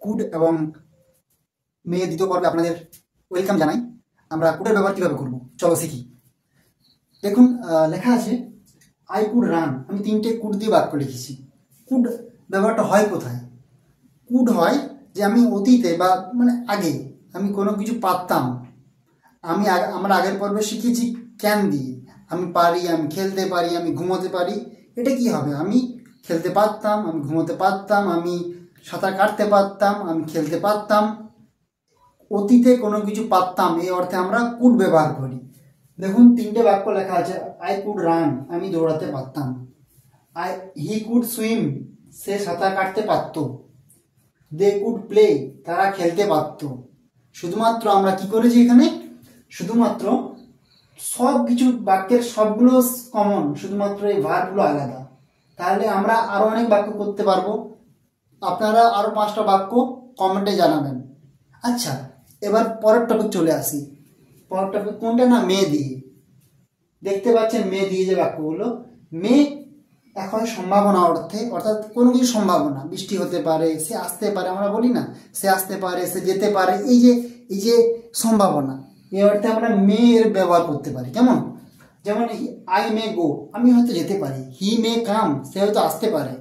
Could এবং মে দ্বিতীয় পর্বে আপনাদের ওয়েলকাম জানাই। আমরা কুডের ব্যবহার কীভাবে করব চলো শিখি। দেখুন লেখা আছে আই কুড রান। আমি তিনটে কুড দিয়ে বাক্য লিখেছি। কুড ব্যবহারটা হয় কোথায়? কুড হয় যে আমি অতীতে বা মানে আগে আমি কোনো কিছু পারতাম। আমরা আগের পর্বে শিখেছি ক্যান দিয়ে। আমি পারি, আমি খেলতে পারি, আমি ঘুমোতে পারি। এটা কি হবে? আমি খেলতে পারতাম, আমি ঘুমোতে পারতাম, আমি সাঁতার কাটতে পারতাম, আমি খেলতে পারতাম। অতীতে কোনো কিছু পারতাম এই অর্থে আমরা কুড ব্যবহার করি। দেখুন তিনটে বাক্য লেখা আছে। আই কুড রান, আমি দৌড়াতে পারতাম। হি কুড সুইম, সে সাঁতার কাটতে পারত। দে কুড প্লে, তারা খেলতে পারত। শুধুমাত্র আমরা কি করেছি এখানে? শুধুমাত্র সব কিছু বাক্যের সবগুলো কমন, শুধুমাত্র এই ভার্বগুলো আলাদা। তাহলে আমরা আরো অনেক বাক্য করতে পারবো। আপনারা আরো 5টা বাক্য কমেন্টে জানাবেন। আচ্ছা, এবার পরের টপিক চলে আসি। পরের টপিক কোনটা? না, মে দিয়ে। দেখতে পাচ্ছেন মে দিয়ে যে বাক্যগুলো। মে এখন সম্ভাবনা অর্থে, অর্থাৎ কোনো কিছু সম্ভাবনা, বৃষ্টি হতে পারে, সে আসতে পারে, আমরা বলি না সে আসতে পারে, সে যেতে পারে, এই যে সম্ভাবনা, এই অর্থে আমরা মে এর ব্যবহার করতে পারি। যেমন আই মে গো, আমি হয়তো যেতে পারি। হি মে কাম, সে হয়তো আসতে পারে।